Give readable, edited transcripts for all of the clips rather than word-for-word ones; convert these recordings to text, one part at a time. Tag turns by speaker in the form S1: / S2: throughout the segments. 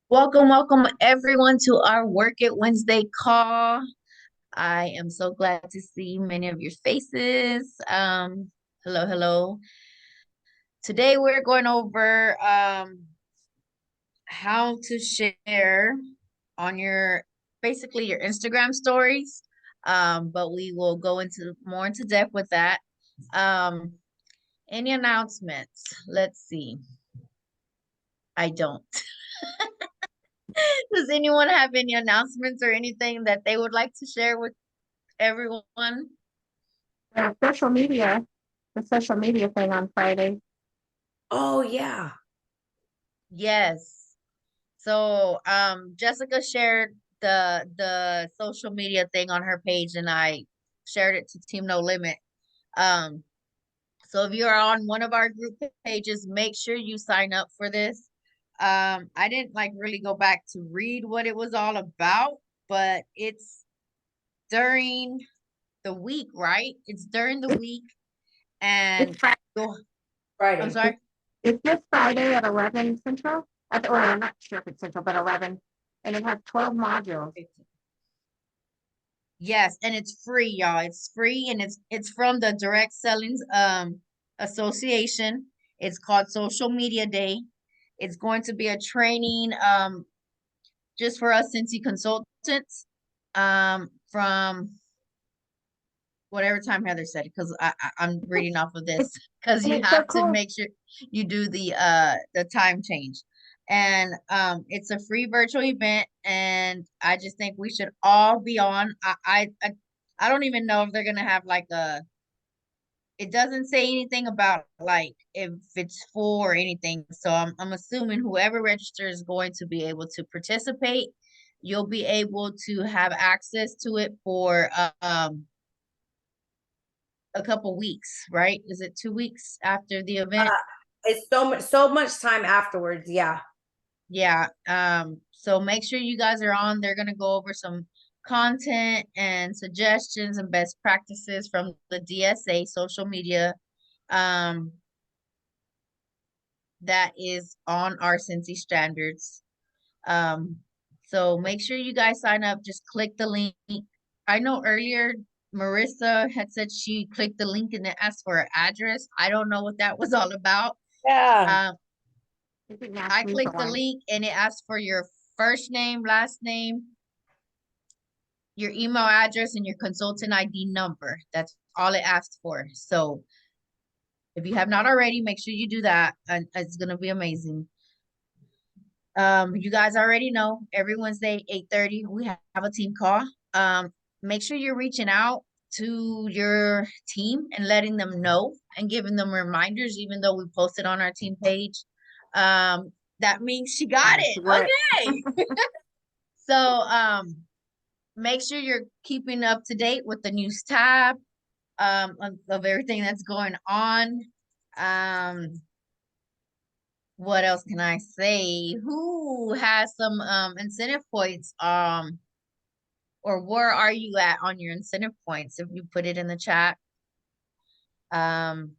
S1: Welcome, welcome everyone to our Work It Wednesday call. I am so glad to see many of your faces. Hello, hello. Today we're going over how to share on your basically your Instagram stories. But we will go into more into depth with that. Um, any announcements? Let's see. I don't. Does anyone have any announcements or anything that they would like to share with everyone?
S2: The social media thing on Friday.
S3: Oh yeah.
S1: Yes. So Jessica shared the social media thing on her page and I shared it to Team No Limit. Um so if you're on one of our group pages, make sure you sign up for this. I didn't like really go back to read what it was all about, but it's during the week, right? It's during the
S2: It's,
S1: week
S2: it's,
S1: and
S2: Fri-
S1: go I'm
S3: Friday.
S1: sorry.
S2: it's this Friday at 11 Central. I'm not sure if it's Central, but 11. And it has 12 modules.
S1: Yes, and it's free, y'all. It's free and it's from the Direct Selling Association. It's called Social Media Day. It's going to be a training just for us Scentsy consultants from whatever time Heather said it because I'm reading off of this
S2: It's,
S1: because
S2: and
S1: you
S2: it's so
S1: have to
S2: cool.
S1: make sure you do the time change. And it's a free virtual event and I just think we should all be on. I don't even know if they're gonna have like a it doesn't say anything about like if it's full or anything. So I'm assuming whoever registers is going to be able to participate. You'll be able to have access to it for a couple weeks, right? Is it 2 weeks after the event?
S3: Uh, it's so much time afterwards. Yeah.
S1: Yeah. So make sure you guys are on. They're gonna go over some content and suggestions and best practices from the DSA social media that is on our Scentsy standards. Um, so make sure you guys sign up. Just click the link. I know earlier Marissa had said she clicked the link and it asked for her address. I don't know what that was all about.
S3: Yeah.
S1: Um,
S2: It didn't ask
S1: I
S2: me for
S1: clicked the
S2: one.
S1: link and it asked for your first name, last name, your email address, and your consultant ID number. That's all it asked for. So if you have not already, make sure you do that, and it's gonna be amazing. You guys already know every Wednesday, 8:30, we have a team call. Make sure you're reaching out to your team and letting them know and giving them reminders, even though we posted on our team page. That means she got it.
S2: What?
S1: Okay. So make sure you're keeping up to date with the news tab of everything that's going on. Um, what else can I say? Who has some incentive points? Or where are you at on your incentive points? If you put it in the chat. Um,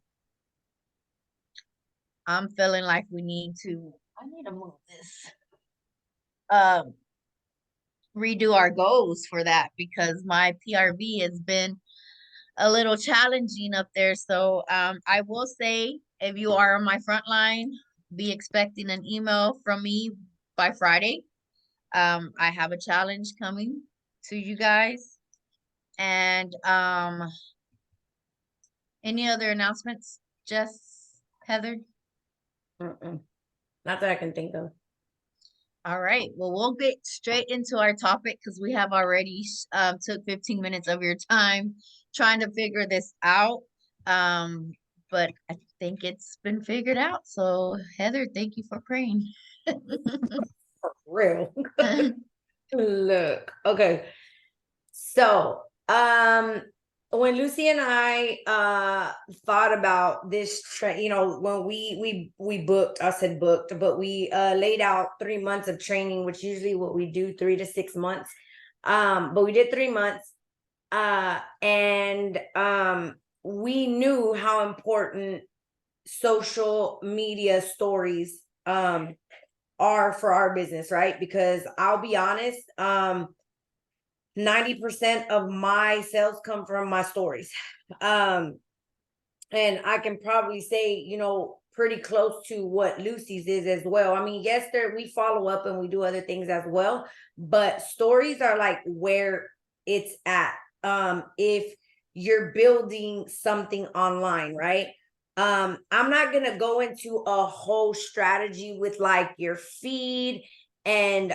S1: I'm feeling like I need to move this. Um, redo our goals for that because my PRV has been a little challenging up there. So I will say if you are on my front line, be expecting an email from me by Friday. I have a challenge coming to you guys. And any other announcements? Jess, Heather?
S3: Mm-mm. Not that I can think of.
S1: All right. Well, we'll get straight into our topic because we have already took 15 minutes of your time trying to figure this out. Um, but I think it's been figured out. So, Heather, thank you for praying.
S3: For real. Look. Okay. So, when Lucy and I thought about this when we booked, I said booked, but we laid out 3 months of training, which usually what we do 3 to 6 months. But we did 3 months. And we knew how important social media stories are for our business, right? Because I'll be honest, 90% of my sales come from my stories. And I can probably say, you know, pretty close to what Lucy's is as well. I mean, yes, we follow up and we do other things as well, but stories are like where it's at. If you're building something online, right? I'm not gonna go into a whole strategy with like your feed and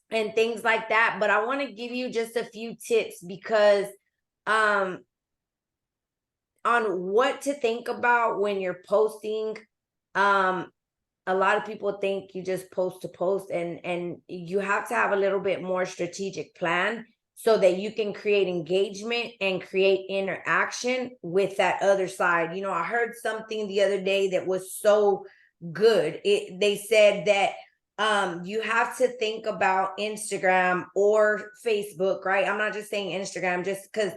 S3: things like that, but I want to give you just a few tips because on what to think about when you're posting. A lot of people think you just post to post, and you have to have a little bit more strategic plan so that you can create engagement and create interaction with that other side. You know, I heard something the other day that was so good. They said that you have to think about Instagram or Facebook, right? I'm not just saying Instagram just because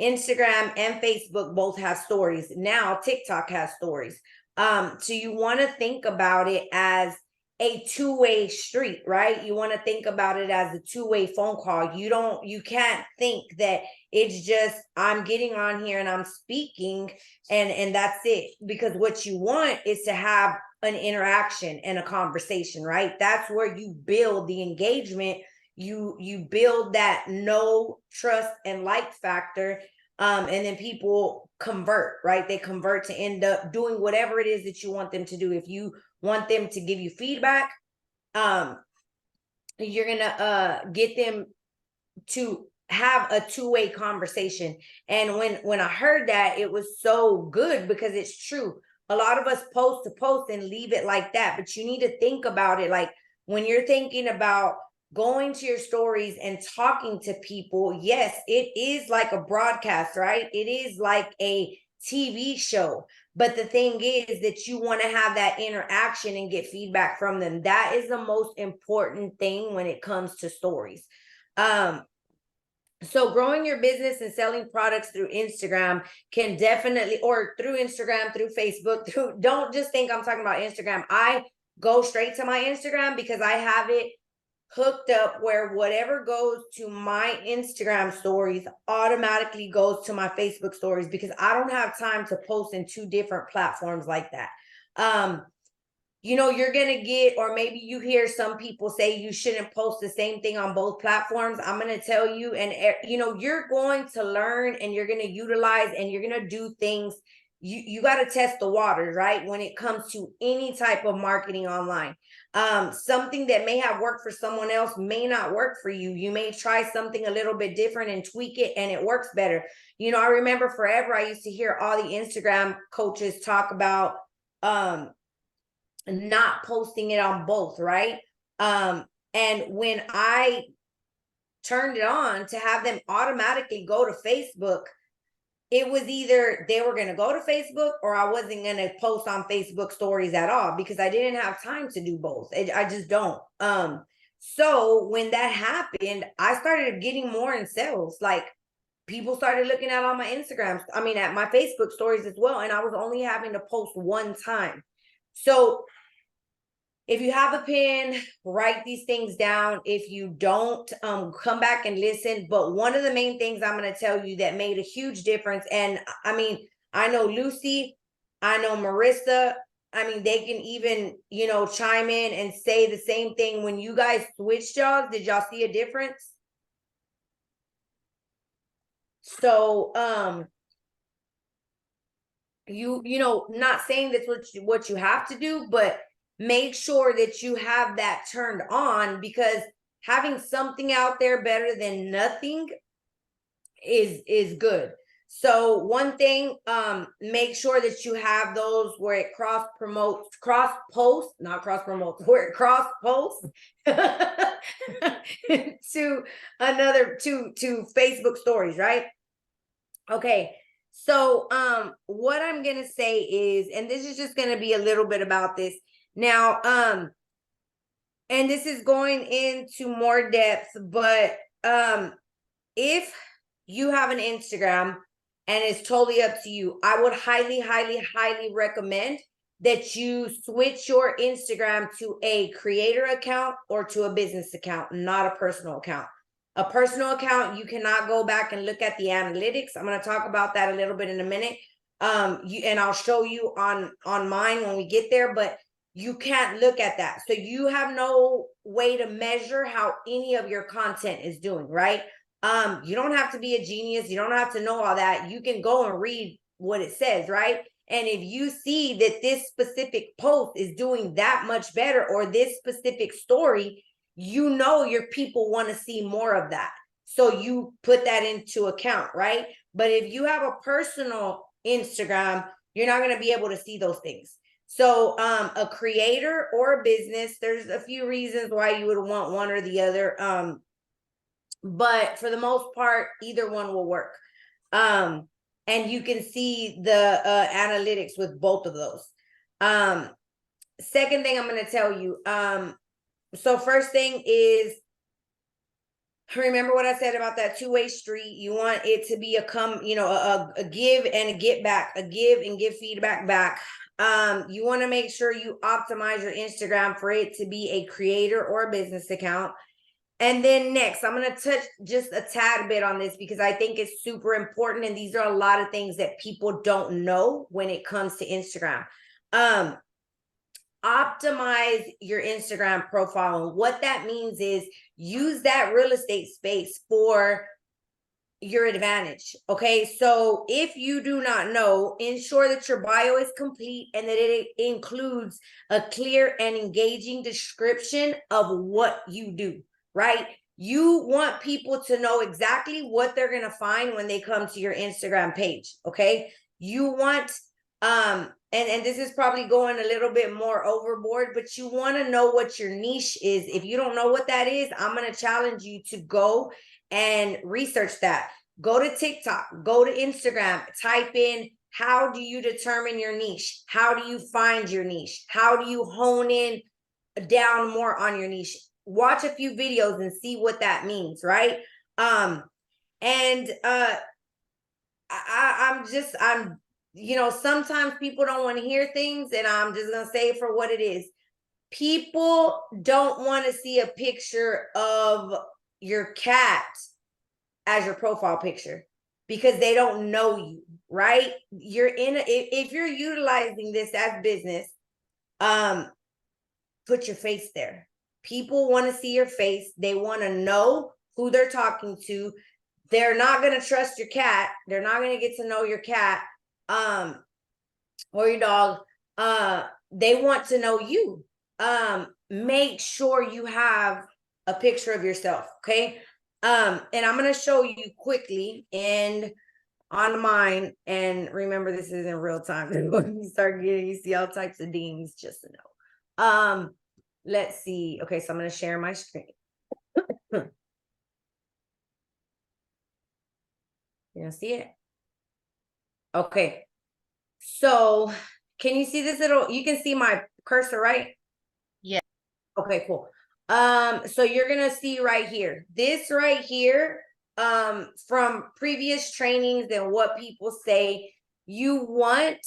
S3: Instagram and Facebook both have stories. Now TikTok has stories. So you want to think about it as a two-way street, right? You want to think about it as a two-way phone call. You can't think that it's just I'm getting on here and I'm speaking and that's it. Because what you want is to have an interaction and a conversation, right? That's where you build the engagement. You build that know, trust, and like factor. And then people convert, right? They convert to end up doing whatever it is that you want them to do. If you want them to give you feedback, you're gonna get them to have a two-way conversation. And when I heard that, it was so good because it's true. A lot of us post to post and leave it like that, but you need to think about it like when you're thinking about going to your stories and talking to people. Yes, it is like a broadcast, right? It is like a TV show. But the thing is that you want to have that interaction and get feedback from them. That is the most important thing when it comes to stories. So growing your business and selling products through Instagram can definitely, or through Instagram, through Facebook, don't just think I'm talking about Instagram. I go straight to my Instagram because I have it hooked up where whatever goes to my Instagram stories automatically goes to my Facebook stories because I don't have time to post in two different platforms like that. You know, you're going to get, or maybe you hear some people say you shouldn't post the same thing on both platforms. I'm going to tell you, and you know, you're going to learn and you're going to utilize and you're going to do things. You got to test the waters, right? When it comes to any type of marketing online. Something that may have worked for someone else may not work for you. You may try something a little bit different and tweak it and it works better. You know, I remember forever, I used to hear all the Instagram coaches talk about, not posting it on both, right? And when I turned it on to have them automatically go to Facebook, it was either they were going to go to Facebook or I wasn't going to post on Facebook stories at all because I didn't have time to do both. I just don't. So when that happened, I started getting more in sales. Like people started looking at all my Instagrams, at my Facebook stories as well. And I was only having to post one time. So if you have a pen, write these things down. If you don't, come back and listen. But one of the main things I'm going to tell you that made a huge difference, and I know Lucy, I know Marissa, they can even, chime in and say the same thing. When you guys switched jobs, did y'all see a difference? So, not saying that's what you have to do, but make sure that you have that turned on, because having something out there better than nothing is good. So one thing, make sure that you have those where it cross posts to Facebook stories, right? Okay. So what I'm going to say is, and this is just going to be a little bit about this now, and this is going into more depth, but if you have an Instagram and it's totally up to you, I would highly, highly, highly recommend that you switch your Instagram to a creator account or to a business account, not a personal account. A personal account, you cannot go back and look at the analytics. I'm going to talk about that a little bit in a minute. And I'll show you on mine when we get there, but you can't look at that. So you have no way to measure how any of your content is doing, right? You don't have to be a genius. You don't have to know all that. You can go and read what it says, right? And if you see that this specific post is doing that much better, or this specific story, you know your people want to see more of that. So you put that into account, right? But if you have a personal Instagram, you're not going to be able to see those things. So a creator or a business, there's a few reasons why you would want one or the other. But for the most part, either one will work. And you can see the analytics with both of those. Second thing I'm going to tell you. So first thing is, remember what I said about that two-way street. You want it to be a give and a get back, a give and give feedback back. You want to make sure you optimize your Instagram for it to be a creator or a business account. And then next, I'm going to touch just a tad bit on this because I think it's super important. And these are a lot of things that people don't know when it comes to Instagram. Optimize your Instagram profile. And what that means is use that real estate space for your advantage. Okay. So if you do not know, ensure that your bio is complete and that it includes a clear and engaging description of what you do, right? You want people to know exactly what they're going to find when they come to your Instagram page. Okay. You want, and this is probably going a little bit more overboard, but you want to know what your niche is. If you don't know what that is, I'm going to challenge you to go and research that. Go to TikTok, go to Instagram, type in, how do you determine your niche? How do you find your niche? How do you hone in down more on your niche? Watch a few videos and see what that means, right? I'm sometimes people don't want to hear things, and I'm just going to say it for what it is. People don't want to see a picture of your cat as your profile picture because they don't know you, right? If you're utilizing this as business, put your face there. People want to see your face. They want to know who they're talking to. They're not going to trust your cat. They're not going to get to know your cat, or your dog. They want to know you. Make sure you have a picture of yourself. Okay. And I'm going to show you quickly and on mine. And remember, this is in real time. When you see all types of dings, just to know. Let's see. Okay, so I'm going to share my screen. You see it? Okay. So can you see this you can see my cursor, right?
S1: Yeah.
S3: Okay, cool. So you're going to see right here, this right here, from previous trainings and what people say, you want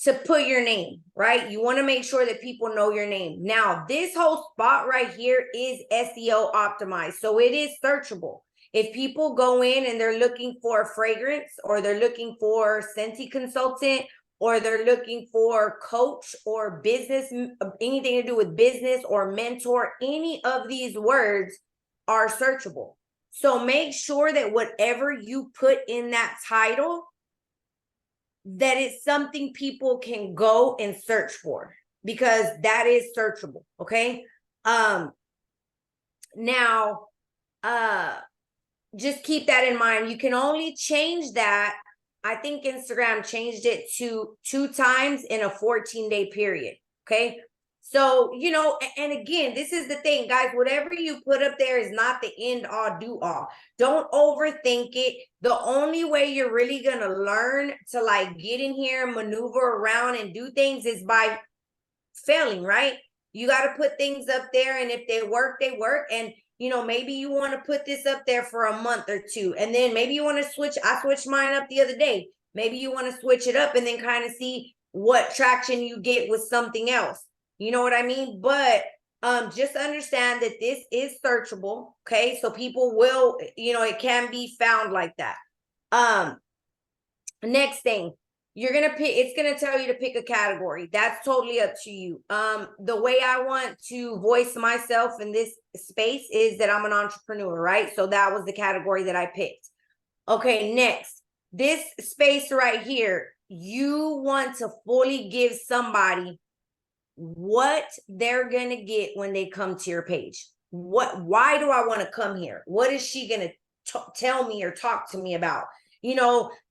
S3: to put your name, right? You want to make sure that people know your name. Now, this whole spot right here is SEO optimized. So it is searchable. If people go in and they're looking for a fragrance, or they're looking for Scentsy Consultant, or they're looking for coach or business, anything to do with business or mentor, any of these words are searchable. So make sure that whatever you put in that title, that it's something people can go and search for, because that is searchable. Okay. Now, just keep that in mind. You can only change that. I think Instagram changed it to 2 times in a 14-day period. Okay. So, and again, this is the thing, guys, whatever you put up there is not the end all do all. Don't overthink it. The only way you're really going to learn to get in here, maneuver around and do things is by failing, right? You got to put things up there, and if they work, they work. And maybe you want to put this up there for a month or 2, and then maybe you want to switch. I switched mine up the other day. Maybe you want to switch it up and then kind of see what traction you get with something else. You know what I mean? But just understand that this is searchable. Okay. So people will, it can be found like that. Next thing, you're gonna pick, it's gonna tell you to pick a category. That's totally up to you. The way I want to voice myself in this space is that I'm an entrepreneur, right? So that was the category that I picked. Okay, next, this space right here, you want to fully give somebody what they're gonna get when they come to your page. Why do I want to come here? What is she gonna tell me or talk to me about?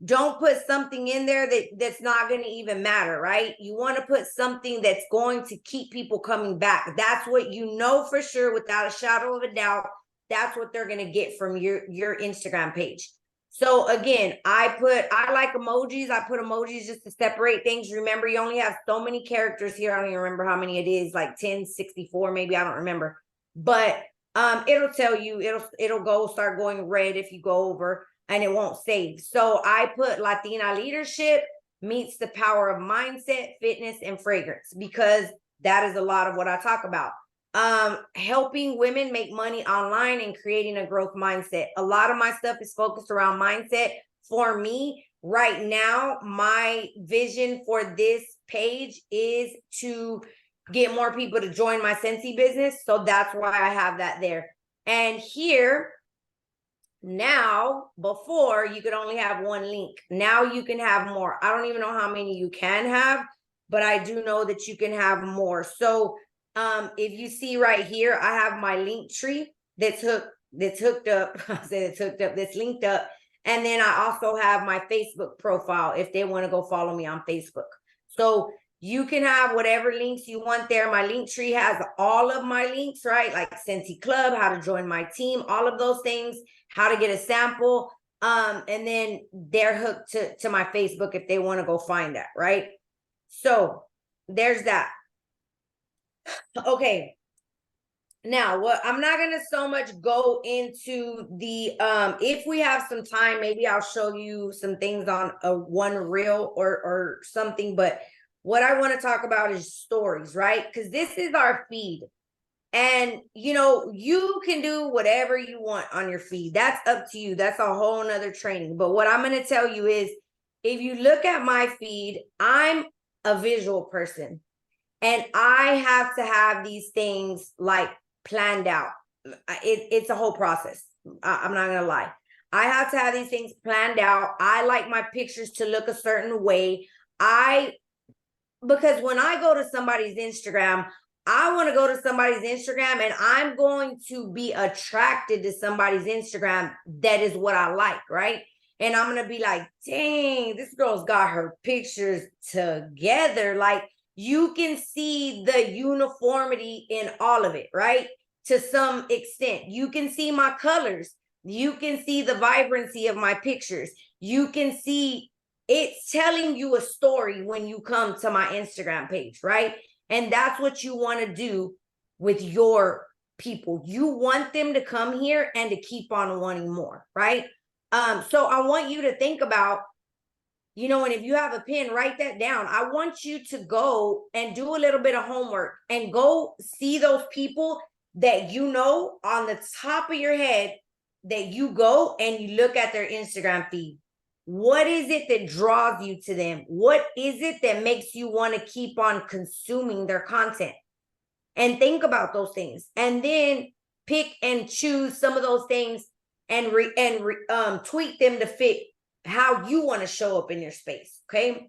S3: Don't put something in there that's not going to even matter, right? You want to put something that's going to keep people coming back. That's what for sure, without a shadow of a doubt, that's what they're going to get from your Instagram page. So again, I like emojis. I put emojis just to separate things. Remember, you only have so many characters here. I don't even remember how many it is, like 1064, maybe. I don't remember. But it'll tell you, it'll start going red if you go over, and it won't save. So I put Latina leadership meets the power of mindset, fitness, and fragrance, because that is a lot of what I talk about. Helping women make money online and creating a growth mindset. A lot of my stuff is focused around mindset. For me, right now, my vision for this page is to get more people to join my Scentsy business. So that's why I have that there. And here, now, before you could only have one link. Now you can have more. I don't even know how many you can have, but I do know that you can have more. So if you see right here, I have my link tree that's hooked up. I said it's hooked up, that's linked up. And then I also have my Facebook profile if they want to go follow me on Facebook. So you can have whatever links you want there. My link tree has all of my links, right? Like Scentsy Club, how to join my team, all of those things, how to get a sample. And then they're hooked to my Facebook if they want to go find that, right? So there's that. Okay. Now, I'm not going to so much go into the, if we have some time, maybe I'll show you some things on a one reel or something, but what I want to talk about is stories, right? Because this is our feed. And, you can do whatever you want on your feed. That's up to you. That's a whole nother training. But what I'm going to tell you is, if you look at my feed, I'm a visual person. And I have to have these things like planned out. It's a whole process. I'm not going to lie. I have to have these things planned out. I like my pictures to look a certain way. Because when I go to somebody's Instagram, I want to go to somebody's Instagram and I'm going to be attracted to somebody's Instagram. That is what I like, right? And I'm going to be like, dang, this girl's got her pictures together. Like, you can see the uniformity in all of it, right? To some extent. You can see my colors. You can see the vibrancy of my pictures. You can see it's telling you a story when you come to my Instagram page, right? And that's what you want to do with your people. You want them to come here and to keep on wanting more, right? So I want you to think about, and if you have a pen, write that down. I want you to go and do a little bit of homework and go see those people that on the top of your head, that you go and you look at their Instagram feed. What is it that draws you to them? What is it that makes you want to keep on consuming their content? And think about those things. And then pick and choose some of those things and tweak them to fit how you want to show up in your space. Okay.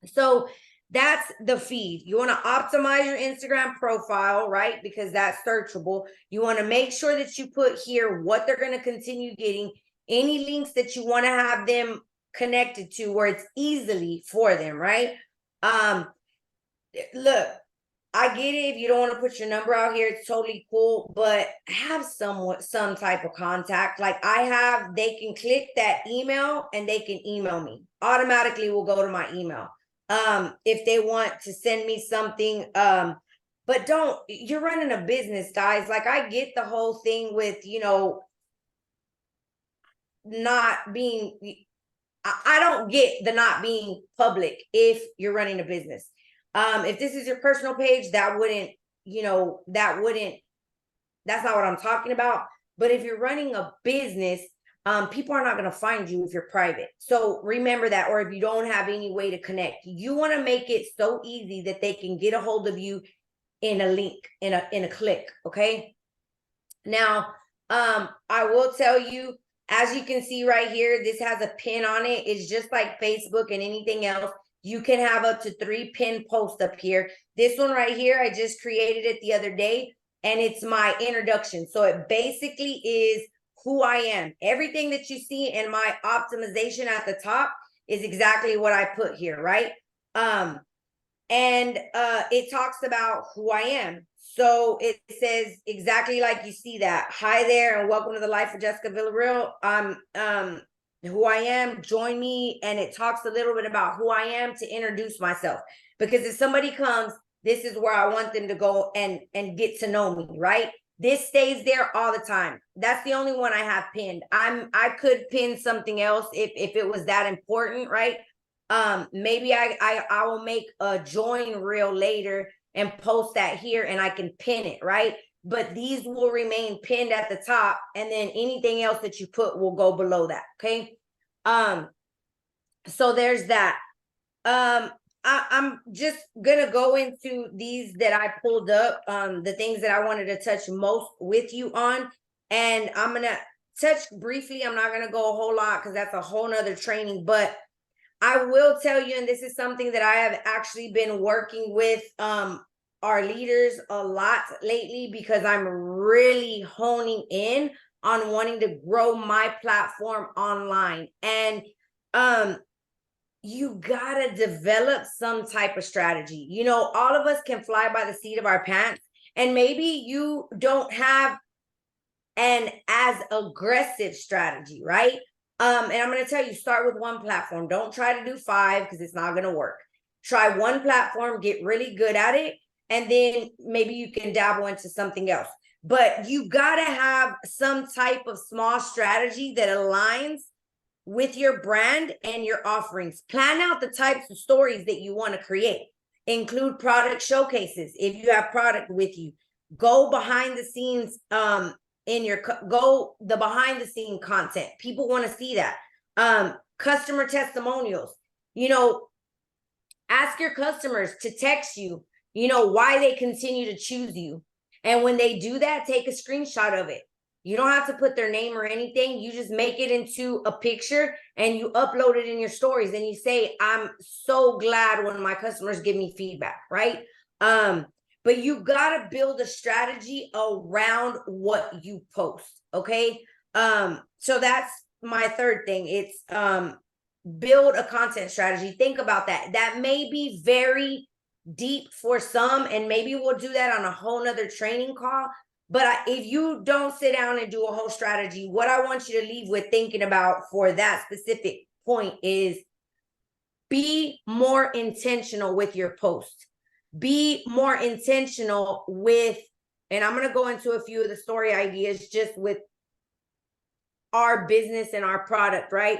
S3: So that's the feed. You want to optimize your Instagram profile, right? Because that's searchable. You want to make sure that you put here what they're going to continue getting, any links that you want to have them connected to where it's easily for them, right? Look, I get it. If you don't want to put your number out here, it's totally cool, but have some type of contact. Like they can click that email and they can email me. Automatically will go to my email. If they want to send me something, but you're running a business, guys. Like, I get the whole thing with, not being, I don't get the not being public if you're running a business. If this is your personal page, that wouldn't, that's not what I'm talking about. But if you're running a business, people are not going to find you if you're private. So remember that, or if you don't have any way to connect, you want to make it so easy that they can get a hold of you in a link, in a click. Okay. Now, I will tell you, as you can see right here, this has a pin on it. It's just like Facebook and anything else. You can have up to 3 pin posts up here. This one right here, I just created it the other day, and it's my introduction. So it basically is who I am. Everything that you see in my optimization at the top is exactly what I put here, right? And it talks about who I am. So it says exactly like you see that. Hi there, and welcome to the life of Jessica Villareal. Who I am, join me. And it talks a little bit about who I am to introduce myself. Because if somebody comes, this is where I want them to go and get to know me, right? This stays there all the time. That's the only one I have pinned. I could pin something else if it was that important, right? Maybe I will make a join reel later and post that here, and I can pin it, right? But these will remain pinned at the top, and then anything else that you put will go below that. Okay. So there's that. I'm just gonna go into these that I pulled up, the things that I wanted to touch most with you on, and I'm gonna touch briefly. I'm not gonna go a whole lot because that's a whole nother training, but I will tell you, and this is something that I have actually been working with our leaders a lot lately, because I'm really honing in on wanting to grow my platform online. And you gotta develop some type of strategy. All of us can fly by the seat of our pants, and maybe you don't have an as aggressive strategy, right? And I'm going to tell you, start with one platform. Don't try to do 5 because it's not going to work. Try one platform, get really good at it, and then maybe you can dabble into something else. But you got to have some type of small strategy that aligns with your brand and your offerings. Plan out the types of stories that you want to create. Include product showcases if you have product with you. Go behind the scenes, the behind the scene content. People want to see that. Customer testimonials. Ask your customers to text you, why they continue to choose you. And when they do that, take a screenshot of it. You don't have to put their name or anything. You just make it into a picture and you upload it in your stories, and you say, I'm so glad when my customers give me feedback, right? But you got to build a strategy around what you post. Okay. So that's my third thing. It's build a content strategy. Think about that. That may be very deep for some, and maybe we'll do that on a whole nother training call. But if you don't sit down and do a whole strategy, what I want you to leave with thinking about for that specific point is be more intentional with your post. Be more intentional with, and I'm going to go into a few of the story ideas just with our business and our product, right?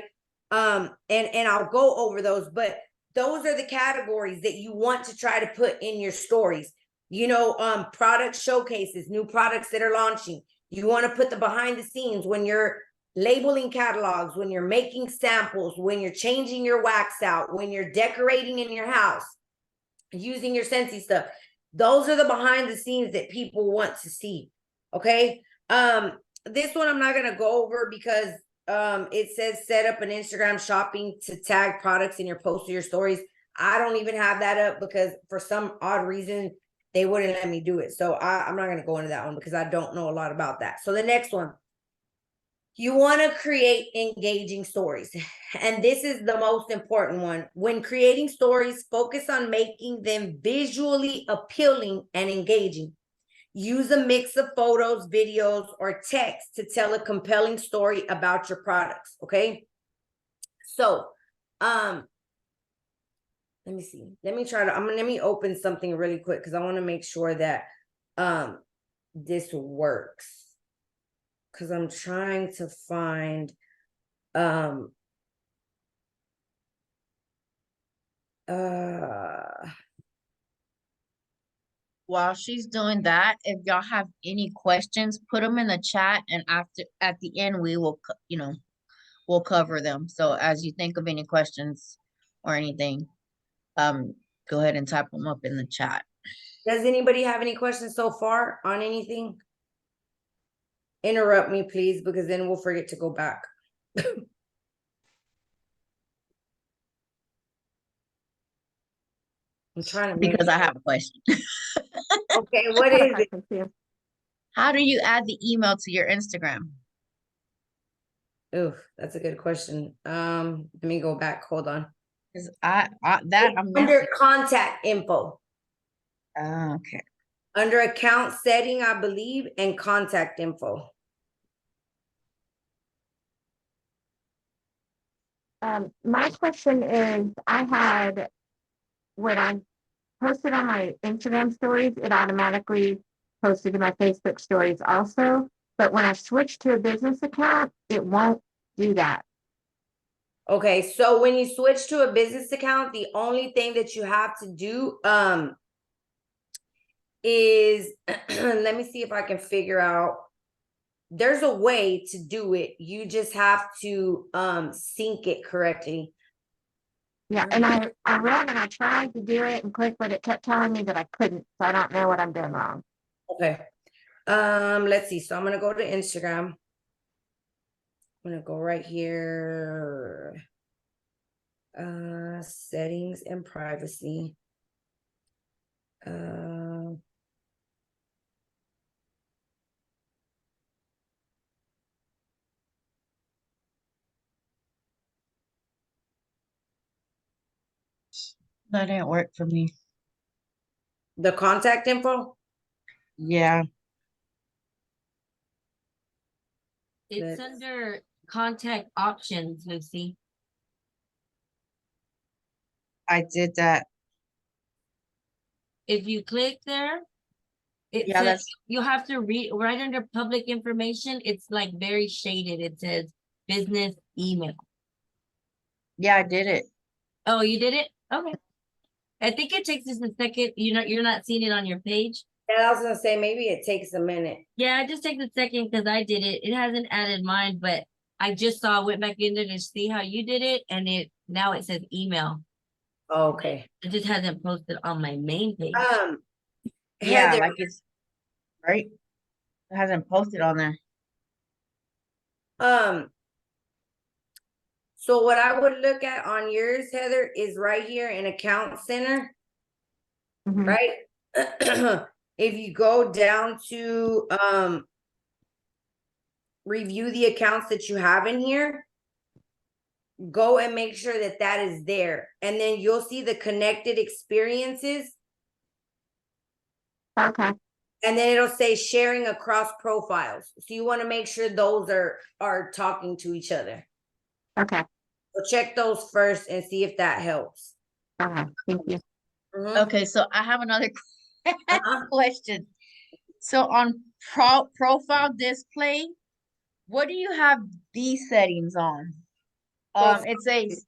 S3: And I'll go over those, but those are the categories that you want to try to put in your stories. Product showcases, new products that are launching. You want to put the behind the scenes when you're labeling catalogs, when you're making samples, when you're changing your wax out, when you're decorating in your house, using your Scentsy stuff. Those are the behind the scenes that people want to see. Okay. This one I'm not going to go over because it says set up an Instagram shopping to tag products in your post or your stories. I don't even have that up because for some odd reason they wouldn't let me do it. So I'm not going to go into that one because I don't know a lot about that. So the next one, you want to create engaging stories. And this is the most important one. When creating stories, focus on making them visually appealing and engaging. Use a mix of photos, videos, or text to tell a compelling story about your products. Okay. So, let me see. Let me open something really quick because I want to make sure that this works. Because I'm trying to find
S1: While she's doing that, if y'all have any questions, put them in the chat, and after at the end we will, we'll cover them. So as you think of any questions or anything, go ahead and type them up in the chat.
S3: Does anybody have any questions so far on anything? Interrupt me, please, because then we'll forget to go back. I'm trying to
S1: Because I have a question.
S3: Okay, what is it?
S2: Question too.
S1: How do you add the email to your Instagram?
S3: Ooh, that's a good question. Let me go back. Hold on.
S1: Because I'm
S3: Under
S1: missing.
S3: contact info.
S1: Okay.
S3: Under account setting, I believe, and contact info.
S2: My question is, I had, when I posted on my Instagram stories, it automatically posted to my Facebook stories also. But when I switched to a business account, it won't do that.
S3: Okay, so when you switch to a business account, the only thing that you have to do is let me see if I can figure out. There's a way to do it. You just have to sync it correctly.
S2: Yeah, and I ran and I tried to do it and click, but it kept telling me that I couldn't. So I don't know what I'm doing wrong.
S3: Okay. Let's see. So I'm gonna go to Instagram. I'm gonna go right here. Settings and privacy.
S1: That didn't work for me.
S3: The contact info.
S1: Yeah.
S4: It's under contact options, Lucy.
S1: I did that.
S4: If you click there, it
S1: Yeah,
S4: says
S1: that's
S4: you have to read right under public information. It's like very shaded. It says business email.
S1: yeah, I did it.
S4: Oh, you did it? Okay. I think it takes us a second. You're not seeing it on your page.
S3: Yeah, I was gonna say maybe it takes a minute.
S4: Yeah, it just takes a second because I did it. It hasn't added mine, but I just went back in there to see how you did it, and now it says email.
S3: Okay.
S4: It just hasn't posted on my main page.
S1: Yeah,
S3: Heather,
S1: like it's right. It hasn't posted on there.
S3: so what I would look at on yours, Heather, is right here in account center,
S2: Mhm.
S3: right? If you go down to review the accounts that you have in here, go and make sure that that is there, and then you'll see the connected experiences,
S2: Okay.
S3: and then it'll say sharing across profiles. So you want to make sure those are talking to each other.
S2: Okay.
S3: So check those first and see if that helps.
S2: Okay. Thank you.
S3: Mhm.
S1: Okay, so I have another
S3: Uh-huh.
S1: question. So on profile display, what do you have these settings on? It says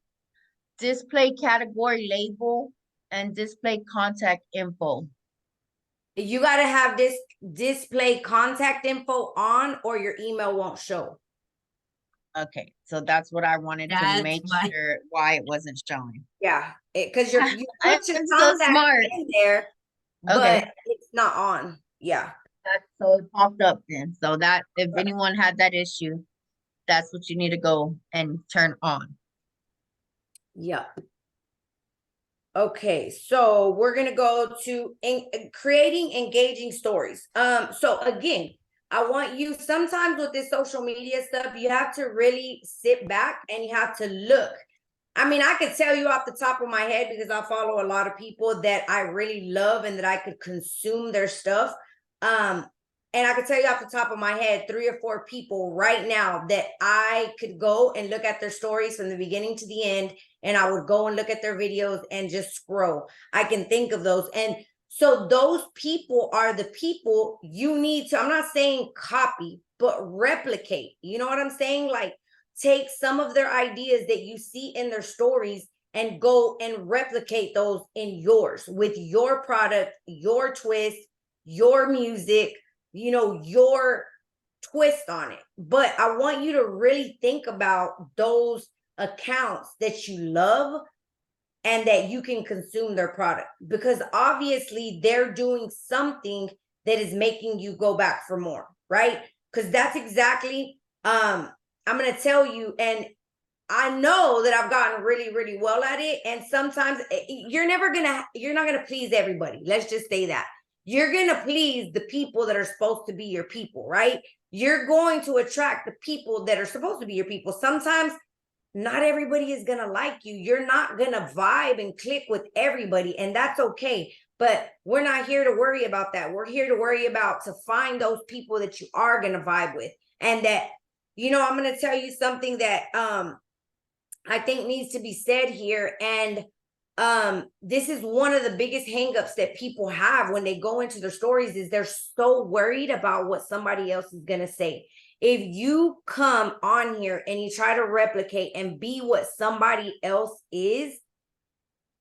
S1: display category label and display contact info.
S3: You got to have this display contact info on, or your email won't show.
S1: Okay, so that's what I wanted to
S4: That's
S1: make
S4: why.
S1: sure why it wasn't showing.
S3: Yeah, because you
S1: I
S3: put your
S1: am so
S3: contact
S1: smart.
S3: in there, but
S1: Okay.
S3: it's not on. Yeah.
S1: So it popped up then. So that if anyone had that issue, that's what you need to go and turn on.
S3: Yeah. Okay, so we're gonna go to creating engaging stories. So again, I want you, sometimes with this social media stuff, you have to really sit back and you have to look. I mean, I could tell you off the top of my head, because I follow a lot of people that I really love and that I could consume their stuff. And I could tell you off the top of my head 3 or 4 people right now that I could go and look at their stories from the beginning to the end, and I would go and look at their videos and just scroll. I can think of those. And so those people are the people you need to, I'm not saying copy, but replicate. You know what I'm saying? Like, take some of their ideas that you see in their stories and go and replicate those in yours with your product, your twist, your music, you know, your twist on it. But I want you to really think about those accounts that you love and that you can consume their product, because obviously they're doing something that is making you go back for more, right? Because that's exactly, I'm going to tell you, and I know that I've gotten really, really well at it. And sometimes you're not going to please everybody. Let's just say that. You're going to please the people that are supposed to be your people, right? You're going to attract the people that are supposed to be your people. Sometimes not everybody is going to like you. You're not going to vibe and click with everybody, and that's okay. But we're not here to worry about that. We're here to worry about to find those people that you are going to vibe with. And that, you know, I'm going to tell you something that I think needs to be said here. And this is one of the biggest hangups that people have when they go into their stories, is they're so worried about what somebody else is going to say. If you come on here and you try to replicate and be what somebody else is,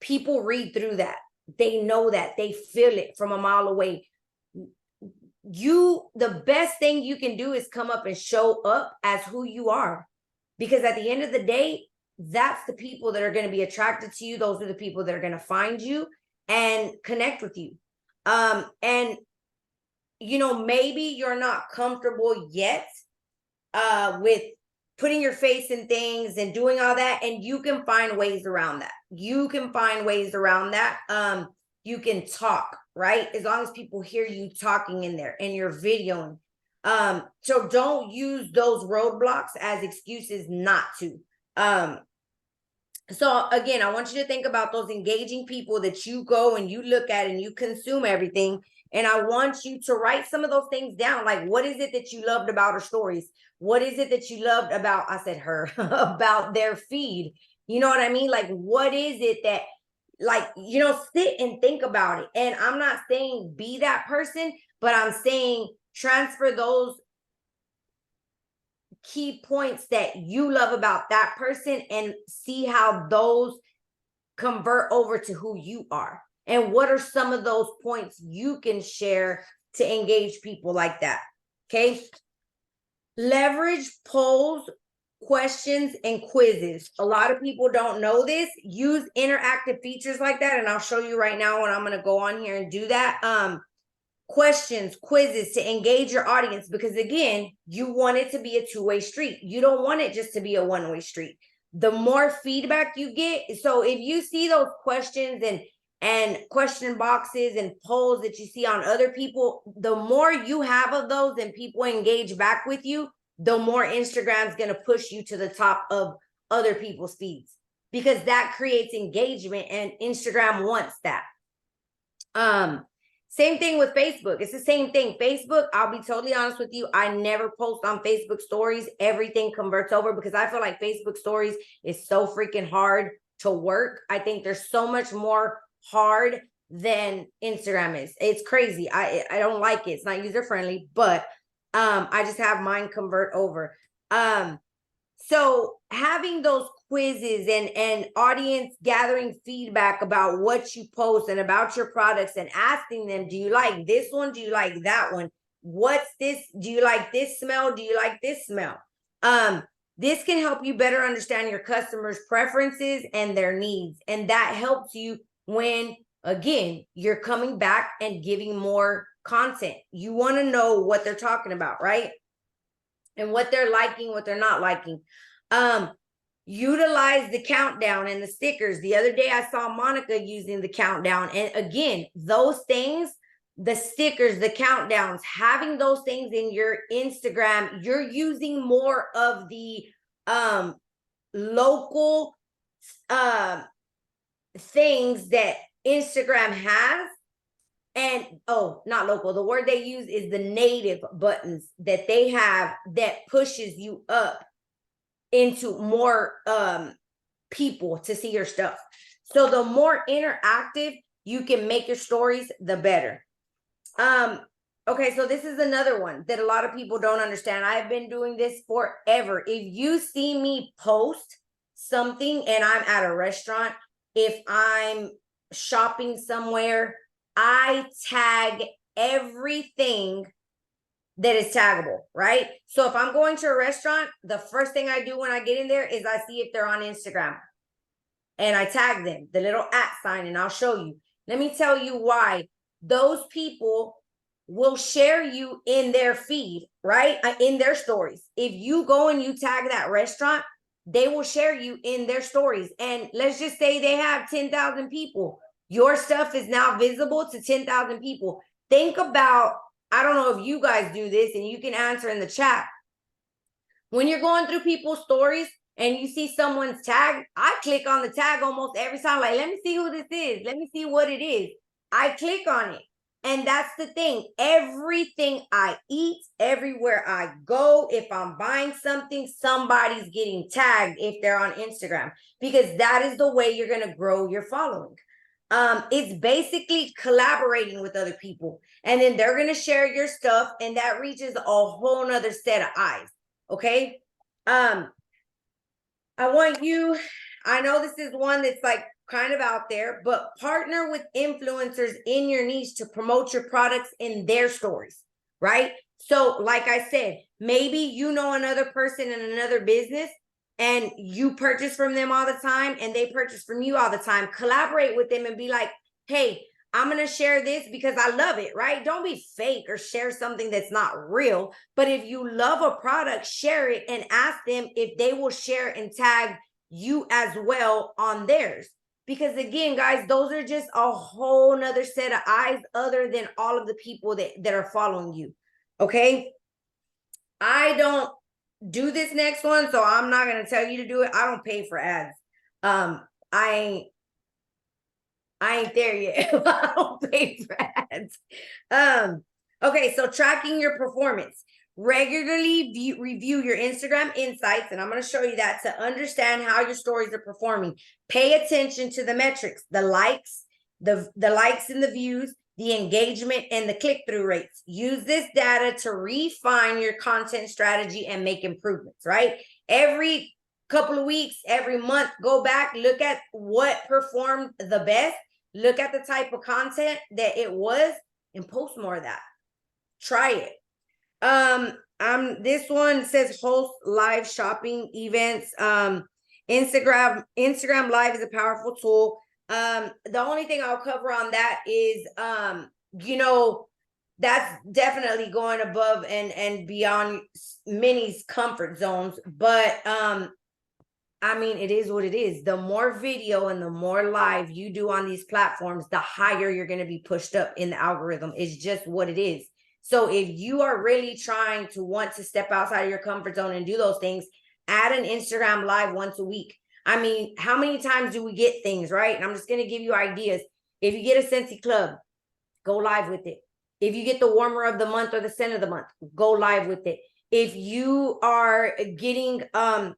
S3: people read through that. They know that. They feel it from a mile away. The best thing you can do is come up and show up as who you are. Because at the end of the day, that's the people that are going to be attracted to you. Those are the people that are going to find you and connect with you. And, you know, maybe you're not comfortable yet with putting your face in things and doing all that, and you can find ways around that. You can talk, right? As long as people hear you talking in there and you're videoing. So don't use those roadblocks as excuses not to. So again, I want you to think about those engaging people that you go and you look at and you consume everything. And I want you to write some of those things down. Like, what is it that you loved about her stories? What is it that you loved about, I said her, about their feed? You know what I mean? Like, what is it that, like, you know, sit and think about it. And I'm not saying be that person, but I'm saying transfer those key points that you love about that person and see how those convert over to who you are. And what are some of those points you can share to engage people like that? Okay. Leverage polls, questions, and quizzes. A lot of people don't know this. Use interactive features like that. And I'll show you right now when I'm going to go on here and do that. Questions, quizzes to engage your audience, because again, you want it to be a two-way street. You don't want it just to be a one-way street. The more feedback you get, so if you see those questions and question boxes and polls that you see on other people, the more you have of those and people engage back with you, the more Instagram's going to push you to the top of other people's feeds, because that creates engagement and Instagram wants that. Same thing with Facebook. It's the same thing. Facebook, I'll be totally honest with you, I never post on Facebook stories. Everything converts over because I feel like Facebook stories is so freaking hard to work. I think there's so much more hard than Instagram is. It's crazy. I don't like it. It's not user friendly, but I just have mine convert over. So having those quizzes and audience gathering feedback about what you post and about your products and asking them, do you like this one? Do you like that one? What's this? Do you like this smell? Do you like this smell? This can help you better understand your customers' preferences and their needs. And that helps you when, again, you're coming back and giving more content. You want to know what they're talking about, right? And what they're liking, what they're not liking. Utilize the countdown and the stickers. The other day I saw Monica using the countdown. And again, those things, the stickers, the countdowns, having those things in your Instagram, you're using more of the local things that Instagram has. And not local, the word they use is the native buttons that they have that pushes you up into more people to see your stuff. So the more interactive you can make your stories, the better. Okay, so this is another one that a lot of people don't understand. I've been doing this forever. If you see me post something and I'm at a restaurant, if I'm shopping somewhere, I tag everything that is taggable, right? So if I'm going to a restaurant, the first thing I do when I get in there is I see if they're on Instagram. And I tag them, the little @ sign, and I'll show you. Let me tell you why. Those people will share you in their feed, right? In their stories. If you go and you tag that restaurant, they will share you in their stories. And let's just say they have 10,000 people. Your stuff is now visible to 10,000 people. Think about, I don't know if you guys do this, and you can answer in the chat. When you're going through people's stories and you see someone's tag, I click on the tag almost every time. Like, let me see who this is. Let me see what it is. I click on it. And that's the thing. Everything I eat, everywhere I go, if I'm buying something, somebody's getting tagged if they're on Instagram, because that is the way you're going to grow your following. It's basically collaborating with other people, and then they're going to share your stuff, and that reaches a whole nother set of eyes. Okay. I want you, I know this is one that's like kind of out there, but partner with influencers in your niche to promote your products in their stories, right? So like I said, maybe you know another person in another business and you purchase from them all the time and they purchase from you all the time. Collaborate with them and be like, hey, I'm going to share this because I love it, right? Don't be fake or share something that's not real. But if you love a product, share it and ask them if they will share and tag you as well on theirs. Because again, guys, those are just a whole nother set of eyes other than all of the people that are following you. Okay. I don't do this next one, so I'm not going to tell you to do it. I don't pay for ads. I ain't there yet. I don't pay for ads. Okay, so tracking your performance. Regularly review your Instagram insights, and I'm going to show you that to understand how your stories are performing. Pay attention to the metrics, the likes, the likes and the views, the engagement, and the click-through rates. Use this data to refine your content strategy and make improvements, right? Every couple of weeks, every month, go back, look at what performed the best, look at the type of content that it was, and post more of that. Try it. This one says host live shopping events. Instagram Live is a powerful tool. The only thing I'll cover on that is, that's definitely going above and beyond many's comfort zones. But, I mean, it is what it is. The more video and the more live you do on these platforms, the higher you're going to be pushed up in the algorithm. It's just what it is. So if you are really trying to want to step outside of your comfort zone and do those things, add an Instagram live once a week. I mean, how many times do we get things, right? And I'm just going to give you ideas. If you get a Scentsy Club, go live with it. If you get the warmer of the month or the scent of the month, go live with it. If you are getting a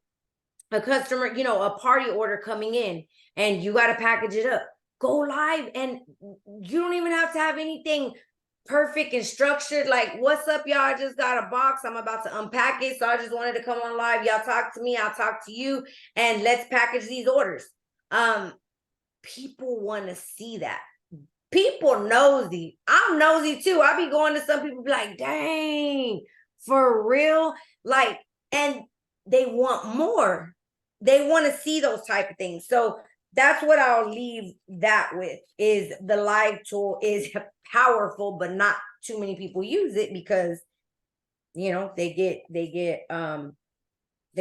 S3: customer, a party order coming in and you got to package it up, go live. And you don't even have to have anything perfect and structured. Like, what's up, y'all? I just got a box. I'm about to unpack it. So I just wanted to come on live. Y'all talk to me. I'll talk to you. And let's package these orders. People want to see that. People nosy. I'm nosy too. I be going to some people be like, dang, for real? Like, and they want more. They want to see those type of things. So that's what I'll leave that with, is the live tool is powerful, but not too many people use it because, they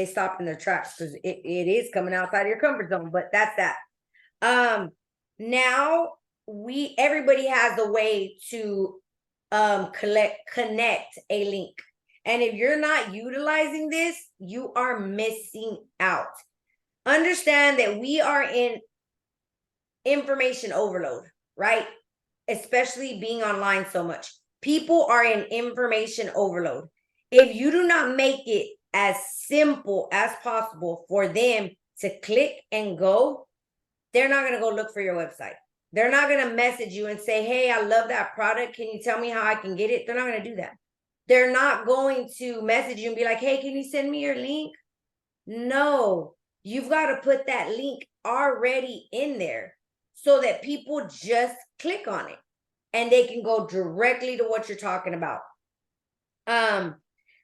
S3: stop in their tracks because it is coming outside of your comfort zone. But that's that. Now everybody has a way to connect a link. And if you're not utilizing this, you are missing out. Understand that we are in information overload, right? Especially being online so much. People are in information overload. If you do not make it as simple as possible for them to click and go, they're not going to go look for your website. They're not going to message you and say, hey, I love that product. Can you tell me how I can get it? They're not going to do that. They're not going to message you and be like, hey, can you send me your link? No, you've got to put that link already in there so that people just click on it and they can go directly to what you're talking about.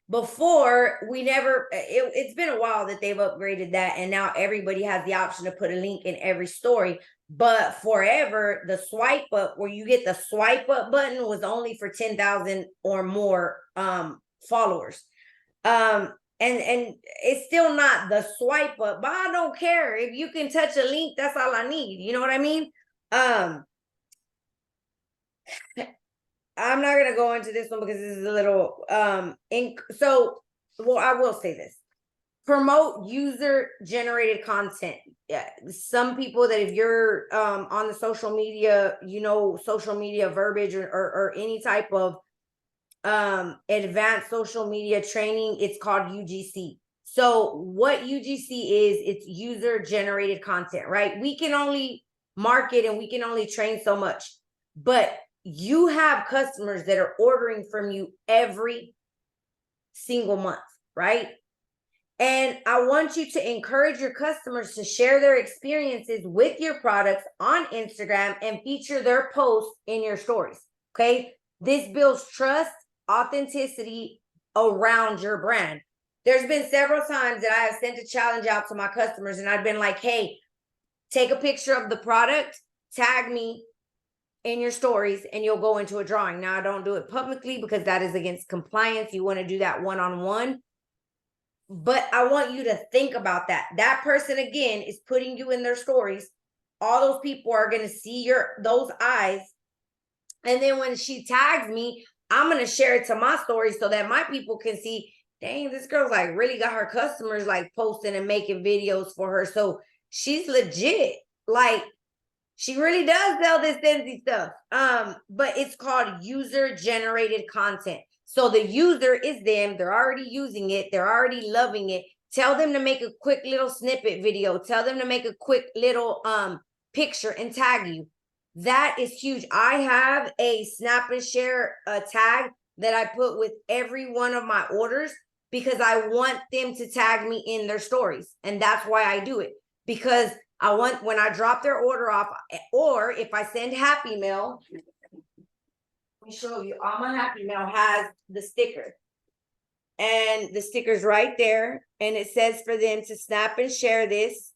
S3: Before, we never, it's been a while that they've upgraded that, and now everybody has the option to put a link in every story. But forever, the swipe up, where you get the swipe up button, was only for 10,000 or more followers. And it's still not the swipe up, but I don't care. If you can touch a link, that's all I need. You know what I mean? I'm not gonna go into this one because this is a little so, well, I will say this. Promote user generated content. Yeah, some people that if you're on the social media, you know, social media verbiage or any type of advanced social media training, it's called UGC. So what UGC is, it's user generated content, right? We can only market and we can only train so much, but you have customers that are ordering from you every single month, right? And I want you to encourage your customers to share their experiences with your products on Instagram and feature their posts in your stories, okay? This builds trust, authenticity around your brand. There's been several times that I have sent a challenge out to my customers and I've been like, hey, take a picture of the product, tag me in your stories, and you'll go into a drawing. Now, I don't do it publicly because that is against compliance. You want to do that one-on-one. But I want you to think about that. That person, again, is putting you in their stories. All those people are going to see those eyes. And then when she tags me, I'm going to share it to my story so that my people can see, dang, this girl's like really got her customers like posting and making videos for her. So she's legit. Like, she really does sell this Scentsy stuff. But it's called user-generated content. So the user is them. They're already using it. They're already loving it. Tell them to make a quick little snippet video. Tell them to make a quick little picture and tag you. That is huge. I have a snap and share tag that I put with every one of my orders because I want them to tag me in their stories. And that's why I do it. Because I want, when I drop their order off, or if I send Happy Mail, let me show you, all my Happy Mail has the sticker. And the sticker's right there. And it says for them to snap and share this.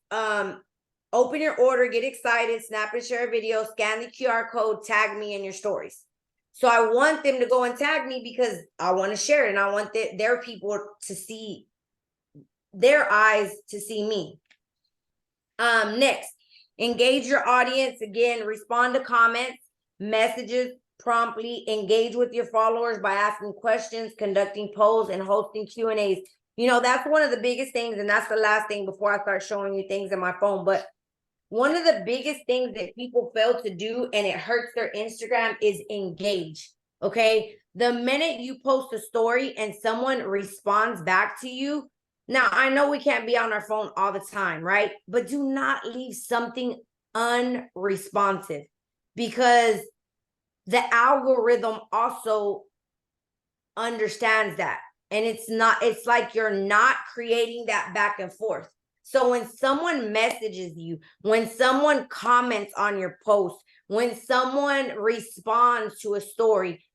S3: Open your order, get excited, snap and share a video, scan the QR code, tag me in your stories. So I want them to go and tag me because I want to share it. And I want their people to see, their eyes to see me. Next, engage your audience. Again, respond to comments, messages promptly, engage with your followers by asking questions, conducting polls, and hosting Q&As. You know, that's one of the biggest things, and that's the last thing before I start showing you things in my phone. But one of the biggest things that people fail to do, and it hurts their Instagram, is engage, okay? The minute you post a story and someone responds back to you, now, I know we can't be on our phone all the time, right? But do not leave something unresponsive because the algorithm also understands that. And it's like you're not creating that back and forth. So when someone messages you, when someone comments on your post, when someone responds to a story,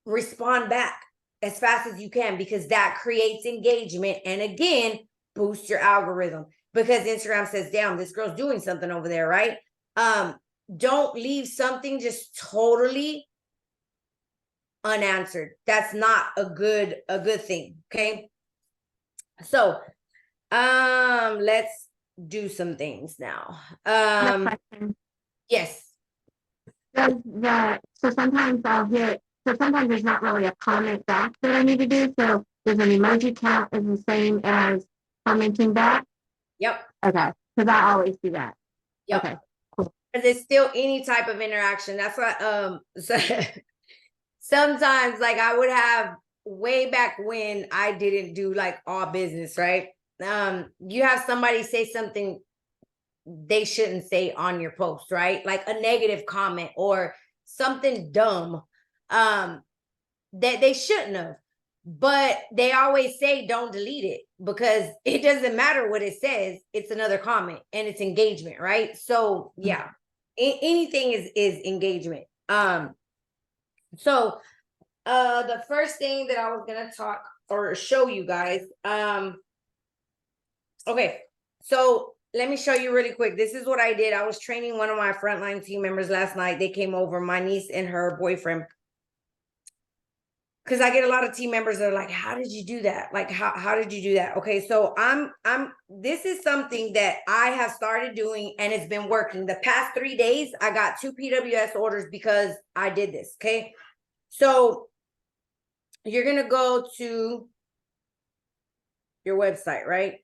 S3: respond back as fast as you can, because that creates engagement and again boosts your algorithm, because Instagram says, damn, this girl's doing something over there, right? Don't leave something just totally unanswered. That's not a good thing. Okay, so let's do some things now. Yes.
S2: So sometimes sometimes there's not really a comment back that I need to do. So does an emoji count as the same as commenting back?
S3: Yep.
S2: Okay. Because I always do that.
S3: Yep.
S2: Okay.
S3: Because it's still any type of interaction. That's why so sometimes like I would have way back when I didn't do like all business, right? You have somebody say something they shouldn't say on your post, right? Like a negative comment or something dumb that they shouldn't have, but they always say don't delete it. because it doesn't matter what it says, it's another comment and it's engagement, right? So yeah, anything is engagement. So the first thing that I was gonna talk or show you guys, okay, so let me show you really quick. This is what I did. I was training one of my frontline team members last night. They came over, my niece and her boyfriend. Because I get a lot of team members that are like, how did you do that? Like, how did you do that? Okay, so this is something that I have started doing and it's been working. The past 3 days, I got 2 PWS orders because I did this, okay? So you're gonna go to your website, right?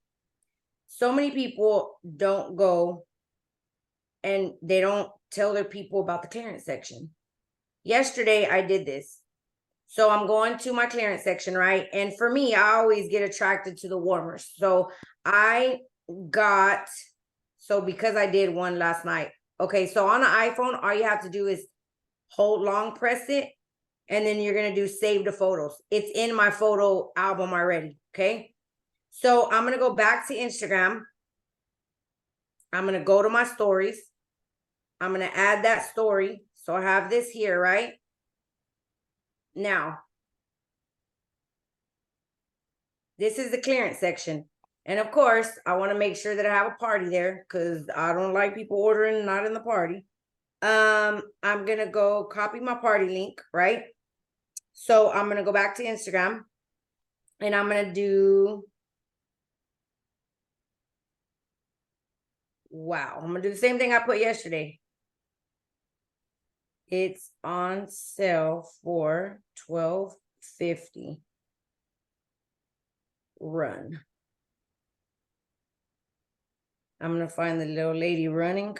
S3: So many people don't go and they don't tell their people about the clearance section. Yesterday, I did this. So I'm going to my clearance section, right? And for me, I always get attracted to the warmers. So because I did one last night. Okay, so on the iPhone, all you have to do is hold long press it, and then you're going to do save the photos. It's in my photo album already, okay? So I'm going to go back to Instagram. I'm going to go to my stories. I'm going to add that story. So I have this here, right? Now, this is the clearance section. And of course, I want to make sure that I have a party there because I don't like people ordering not in the party. I'm going to go copy my party link, right? So I'm going to go back to Instagram and I'm going to do, wow, I'm going to do the same thing I put yesterday. It's on sale for $12.50. Run. I'm going to find the little lady running.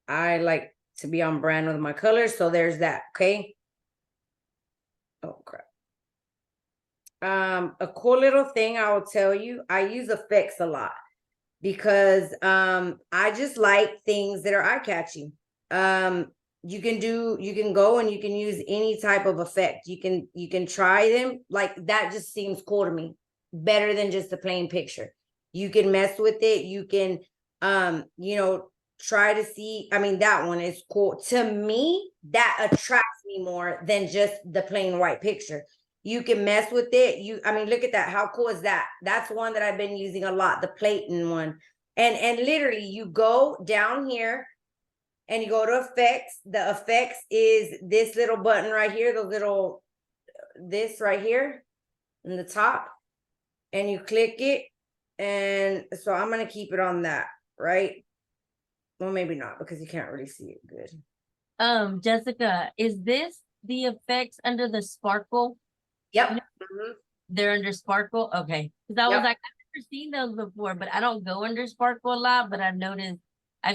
S3: I like to be on brand with my colors, so there's that, okay? Oh, crap. A cool little thing I will tell you, I use effects a lot because I just like things that are eye-catching. You can go and you can use any type of effect. You can try them. Like that just seems cool to me, better than just a plain picture. You can mess with it. You can try to see. I mean, that one is cool to me. That attracts me more than just the plain white picture. You can mess with it. Look at that. How cool is that? That's one that I've been using a lot, the platen one. And literally you go down here and you go to effects. The effects is this little button right here, this right here in the top, and you click it. And so I'm going to keep it on that, right? Well, maybe not because you can't really see it good.
S4: Jessica, is this the effects under the sparkle?
S3: Yep.
S4: They're under sparkle? Okay. Because I was like, I've never seen those before, but I don't go under sparkle a lot, but I've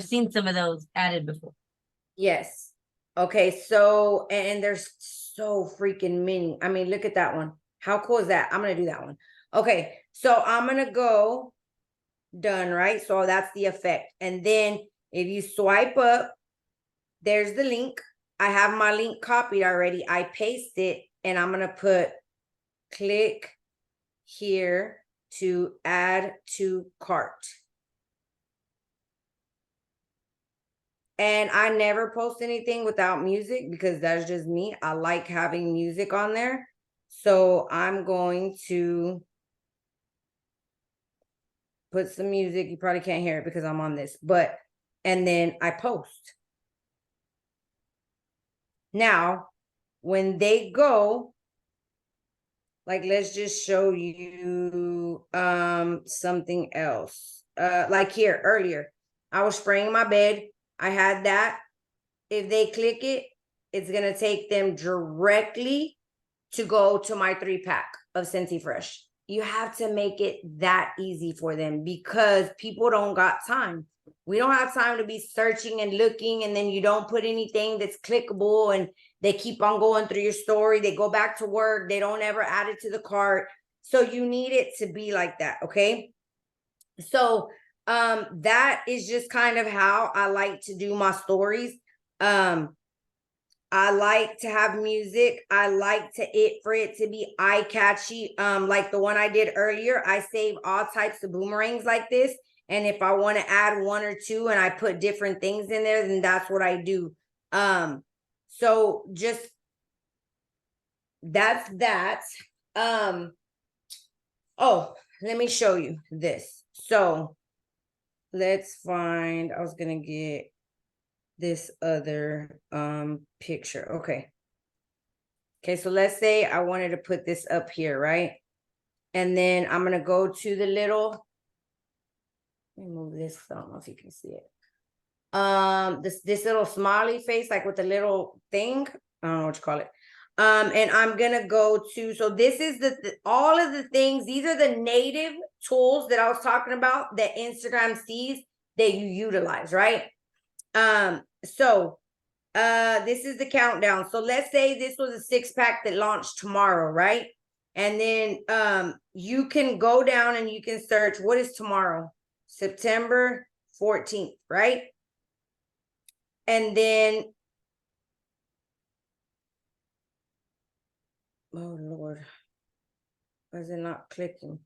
S4: seen some of those added before.
S3: Yes. Okay, so, and there's so freaking many. I mean, look at that one. How cool is that? I'm going to do that one. Okay, so I'm going to go done, right? So that's the effect. And then if you swipe up, there's the link. I have my link copied already. I paste it and I'm going to click here to add to cart. And I never post anything without music because that's just me. I like having music on there. So I'm going to put some music. You probably can't hear it because I'm on this, and then I post. Now, when they go, like, let's just show you something else. Like here earlier, I was spraying my bed. I had that. If they click it, it's going to take them directly to go to my 3-pack of Scentsy Fresh. You have to make it that easy for them because people don't got time. We don't have time to be searching and looking, and then you don't put anything that's clickable, and they keep on going through your story. They go back to work. They don't ever add it to the cart. So you need it to be like that, okay? So that is just kind of how I like to do my stories. I like to have music. I like for it to be eye catchy. Like the one I did earlier, I save all types of boomerangs like this. And if I want to add one or two and I put different things in there, then that's what I do. So just that's that. Oh, let me show you this. So let's find, I was gonna get this other picture. Okay, so let's say I wanted to put this up here, right? And then I'm gonna go to the little, let me move this, I don't know if you can see it. This little smiley face, like with the little thing, I don't know what you call it. And I'm gonna go to, so this is all of the things, these are the native tools that I was talking about that Instagram sees that you utilize, right? So this is the countdown. So let's say this was a 6-pack that launched tomorrow, right? And then you can go down and you can search, what is tomorrow? September 14th, right? And then, oh Lord, why is it not clicking?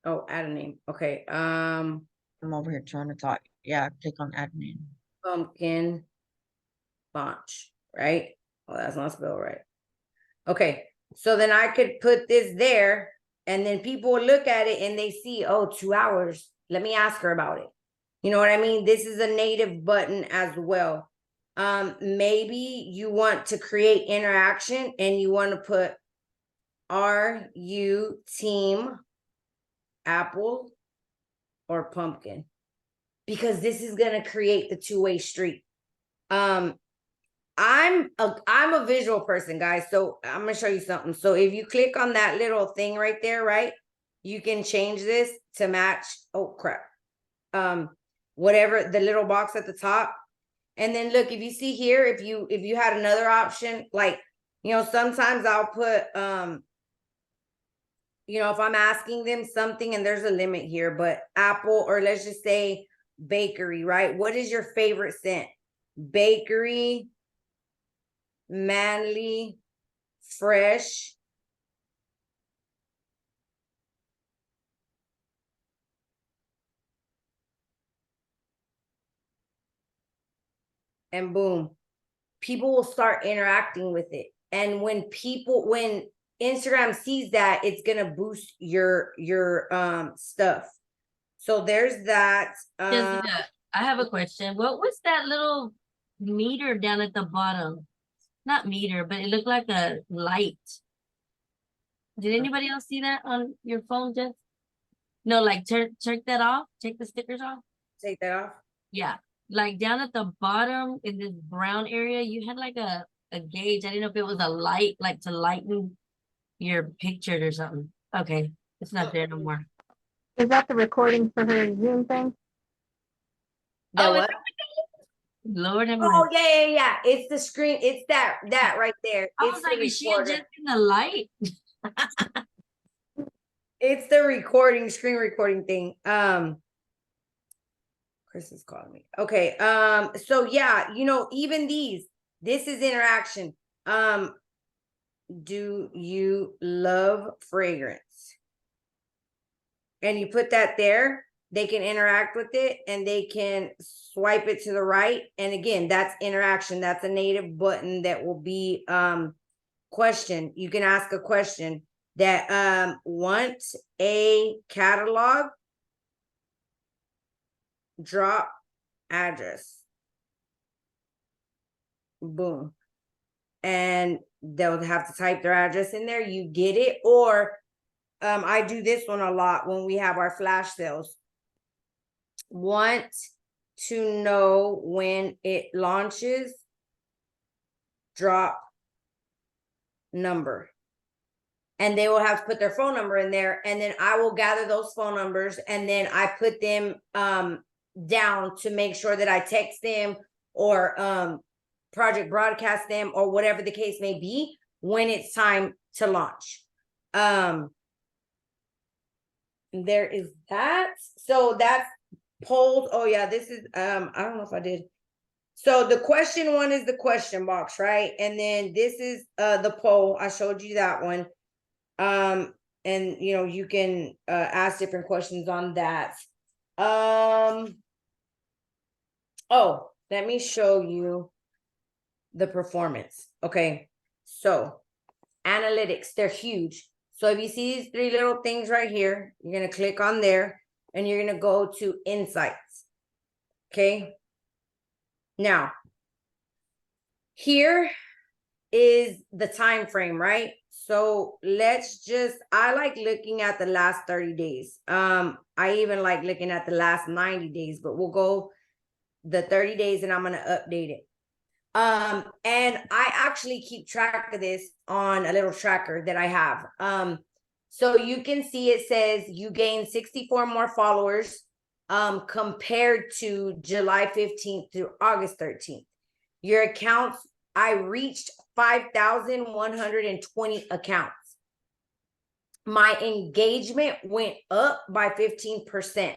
S3: Oh, add a name. Okay.
S1: I'm over here trying to talk. Yeah, click on admin.
S3: Pumpkin launch, right? Oh, that's not spelled right. Okay, so then I could put this there, and then people will look at it and they see, oh, 2 hours. Let me ask her about it. You know what I mean? This is a native button as well. Maybe you want to create interaction and you want to put, are you team apple or pumpkin? Because this is going to create the two-way street. I'm a visual person, guys. So I'm gonna show you something. So if you click on that little thing right there, right, you can change this to match. Oh crap. Whatever the little box at the top. And then look, if you see here, if you had another option, like, sometimes I'll put if I'm asking them something and there's a limit here, but apple, or let's just say bakery, right? What is your favorite scent? Bakery, manly, fresh. And boom, people will start interacting with it. And when Instagram sees that, it's gonna boost your stuff. So there's that.
S4: Jessica, I have a question. What was that little meter down at the bottom? Not meter, but it looked like a light. Did anybody else see that on your phone, Jess? No, like turn that off. Take the stickers off.
S3: Take that off.
S4: Yeah, like down at the bottom in this brown area, you had like a gauge. I didn't know if it was a light, like to lighten your picture or something. Okay, it's not there no more.
S2: Is that the recording for her Zoom thing?
S3: That
S4: Oh,
S3: what?
S4: Lord have
S3: Oh
S4: mercy.
S3: yeah. It's the screen. It's that right there.
S4: I
S3: It's
S4: was
S3: the
S4: like, is she
S3: recorder.
S4: adjusting the light?
S3: It's the screen recording thing. Chris is calling me. Okay. So yeah, even this is interaction. Do you love fragrance? And you put that there, they can interact with it and they can swipe it to the right. And again, that's interaction. That's a native button that will be question. You can ask a question that want a catalog, drop address. Boom. And they'll have to type their address in there. You get it. Or I do this one a lot when we have our flash sales. Want to know when it launches, drop number. And they will have to put their phone number in there, and then I will gather those phone numbers and then I put them down to make sure that I text them or project broadcast them or whatever the case may be when it's time to launch. there is that. So that's polls. Oh yeah, this is I don't know if I did. So the question one is the question box, right? And then this is the poll. I showed you that one. And you know, you can ask different questions on that. Oh, let me show you the performance. Okay, so analytics, they're huge. So if you see these three little things right here, you're gonna click on there and you're gonna go to insights. Okay, now here is the time frame, right? So let's just, I like looking at the last 30 days. I even like looking at the last 90 days, but we'll go the 30 days and I'm going to update it. And I actually keep track of this on a little tracker that I have. So you can see it says you gained 64 more followers compared to July 15th through August 13th. Your accounts, I reached 5,120 accounts. My engagement went up by 15%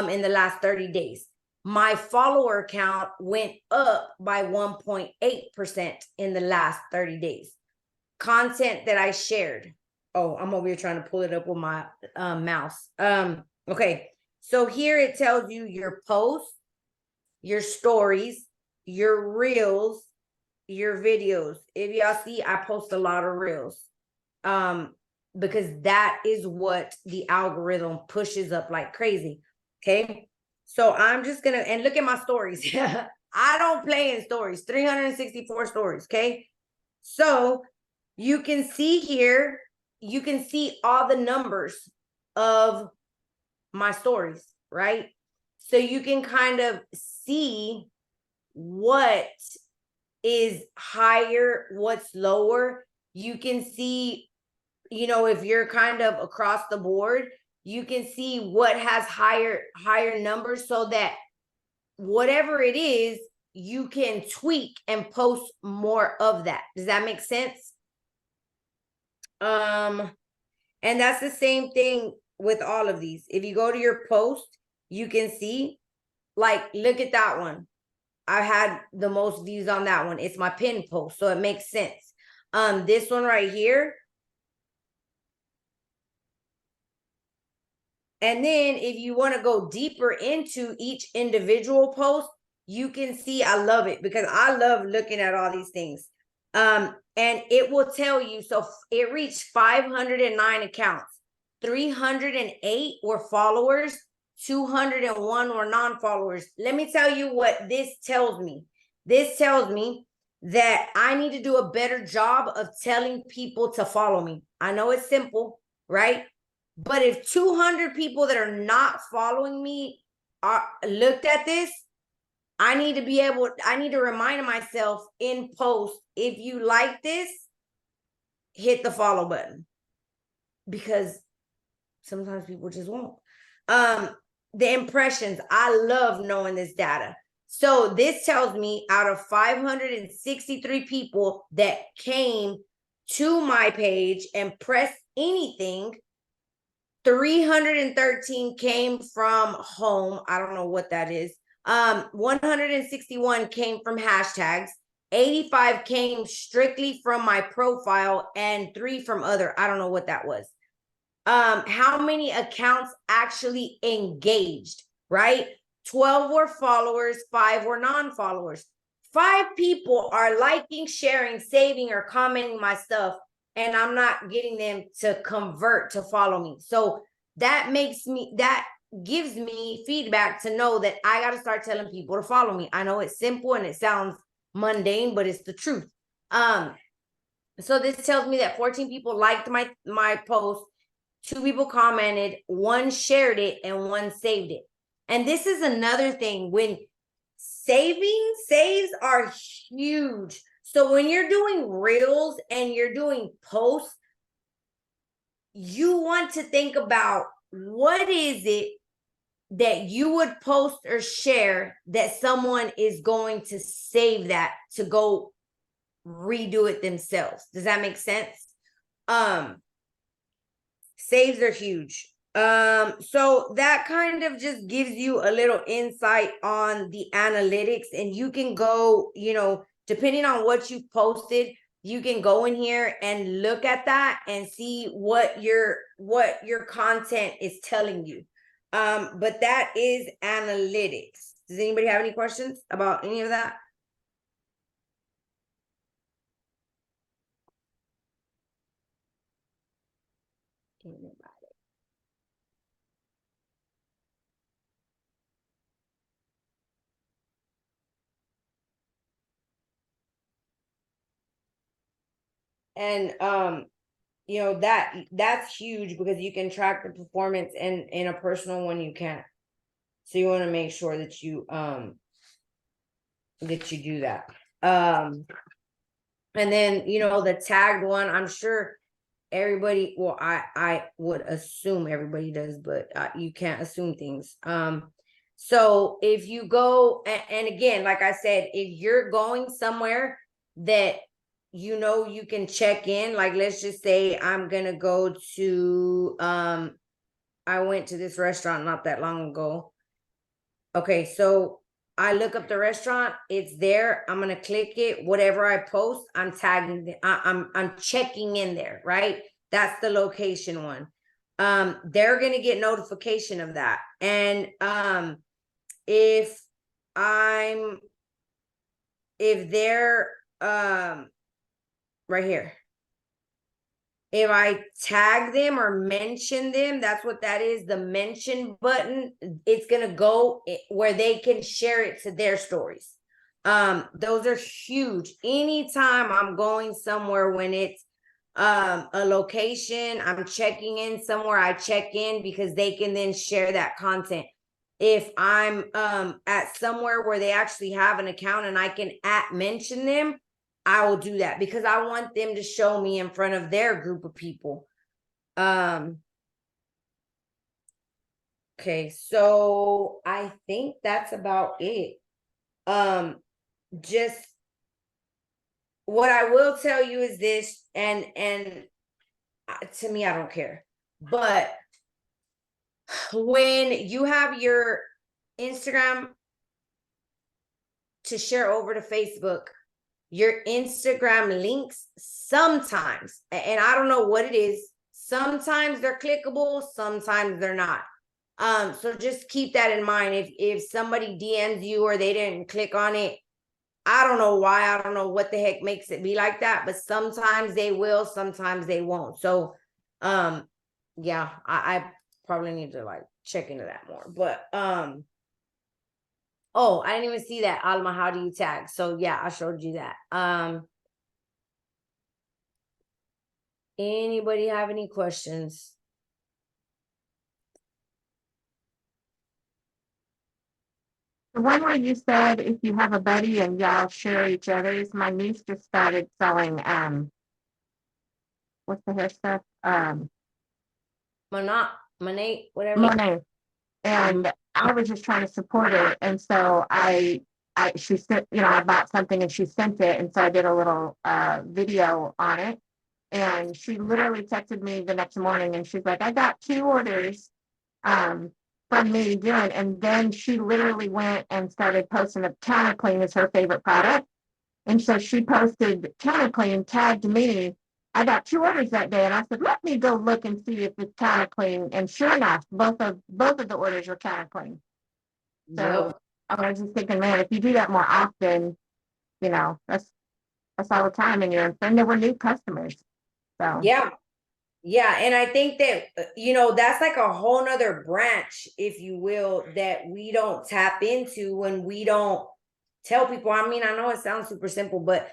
S3: in the last 30 days. My follower count went up by 1.8% in the last 30 days. Content that I shared. Oh, I'm over here trying to pull it up with my mouse. Okay, so here it tells you your posts, your stories, your reels, your videos. If y'all see, I post a lot of reels because that is what the algorithm pushes up like crazy. Okay, so I'm just gonna, and look at my stories. I don't play in stories. 364 stories. Okay, so you can see here, you can see all the numbers of my stories, right? So you can kind of see what is higher, what's lower. You can see, you know, if you're kind of across the board, you can see what has higher numbers, so that whatever it is, you can tweak and post more of that. Does that make sense? And that's the same thing with all of these. If you go to your post, you can see, like, look at that one. I had the most views on that one. It's my pin post, so it makes sense. This one right here. And then if you want to go deeper into each individual post, you can see, I love it because I love looking at all these things. And it will tell you, so it reached 509 accounts, 308 were followers, 201 were non-followers. Let me tell you what this tells me. This tells me that I need to do a better job of telling people to follow me. I know it's simple, right? But if 200 people that are not following me are looked at this, I need to remind myself in post, if you like this, hit the follow button, because sometimes people just won't. The impressions, I love knowing this data. So this tells me out of 563 people that came to my page and pressed anything, 313 came from home. I don't know what that is. 161 came from hashtags. 85 came strictly from my profile, and 3 from other. I don't know what that was. How many accounts actually engaged, right? 12 were followers, 5 were non-followers. 5 people are liking, sharing, saving, or commenting my stuff, and I'm not getting them to convert to follow me. So that gives me feedback to know that I got to start telling people to follow me. I know it's simple and it sounds mundane, but it's the truth. So this tells me that 14 people liked my post, 2 people commented, 1 shared it, and 1 saved it. And this is another thing, when saves are huge. So when you're doing reels and you're doing posts, you want to think about, what is it that you would post or share that someone is going to save that to go redo it themselves? Does that make sense? Saves are huge. So that kind of just gives you a little insight on the analytics, and you can go, depending on what you posted, you can go in here and look at that and see what your content is telling you. But that is analytics. Does anybody have any questions about any of that? And that's huge because you can track the performance, and in a personal one you can't. So you want to make sure that you do that. And then the tagged one, I'm sure everybody, well, I would assume everybody does, but you can't assume things. So if you go, and again, like I said, if you're going somewhere that you can check in, like let's just say I'm gonna go to I went to this restaurant not that long ago. Okay, so I look up the restaurant, it's there, I'm gonna click it, whatever I post, I'm tagging, I'm checking in there, right? That's the location one. They're gonna get notification of that. And if they're right here, if I tag them or mention them, that's what that is, the mention button, it's gonna go where they can share it to their stories. Those are huge. Anytime I'm going somewhere, when it's a location, I'm checking in somewhere, I check in because they can then share that content. If I'm at somewhere where they actually have an account and I can mention them, I will do that because I want them to show me in front of their group of people. Okay, so I think that's about it. Just what I will tell you is this, and to me, I don't care. But when you have your Instagram to share over to Facebook, your Instagram links sometimes, and I don't know what it is, sometimes they're clickable, sometimes they're not. So just keep that in mind. If somebody DMs you or they didn't click on it, I don't know why, I don't know what the heck makes it be like that, but sometimes they will, sometimes they won't. So yeah, I probably need to like check into that more. But oh, I didn't even see that, Alma. How do you tag? So yeah, I showed you that. Anybody have any questions?
S2: The one where you said if you have a buddy and y'all share each other's, my niece just started selling what's the hair stuff?
S3: Monate, whatever.
S2: Monet. And I was just trying to support her. And so she sent, I bought something and she sent it. And so I did a little video on it. And she literally texted me the next morning and she's like, I got 2 orders from me doing. And then she literally went and started posting up Counter Clean is her favorite product. And so she posted Counter Clean, tagged me. I got 2 orders that day, and I said, let me go look and see if it's Counter Clean. And sure enough, both of the orders were Counter Clean. So
S3: Yep.
S2: I was just thinking, man, if you do that more often, that's all the time, and there were new customers. So
S3: Yeah, and I think that that's like a whole nother branch, if you will, that we don't tap into when we don't tell people. I mean, I know it sounds super simple, but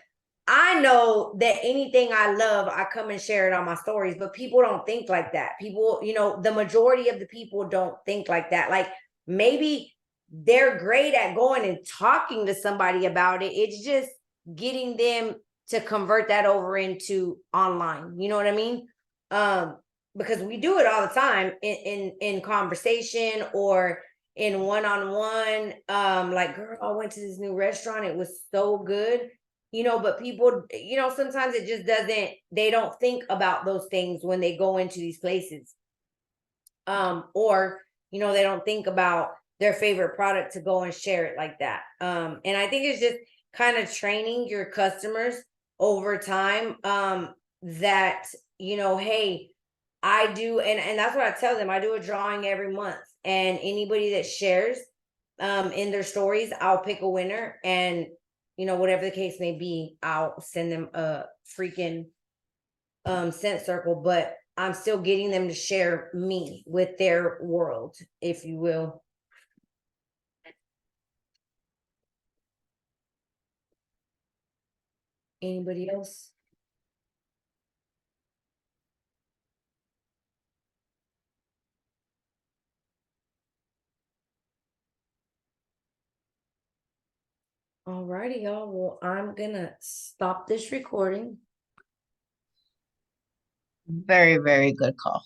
S3: I know that anything I love, I come and share it on my stories, but people don't think like that. People, the majority of the people don't think like that. Like maybe they're great at going and talking to somebody about it. It's just getting them to convert that over into online. You know what I mean? Because we do it all the time in conversation or in one-on-one. Like, girl, I went to this new restaurant, it was so good, but people, sometimes it just they don't think about those things when they go into these places. or, you know, they don't think about their favorite product to go and share it like that. And I think it's just kind of training your customers over time, that, you know, hey, I do, and that's what I tell them. I do a drawing every month, and anybody that shares in their stories, I'll pick a winner, and you know, whatever the case may be, I'll send them a freaking scent circle, but I'm still getting them to share me with their world, if you will. Anybody else? Alrighty, y'all. Well, I'm gonna stop this recording.
S1: Very, very good call.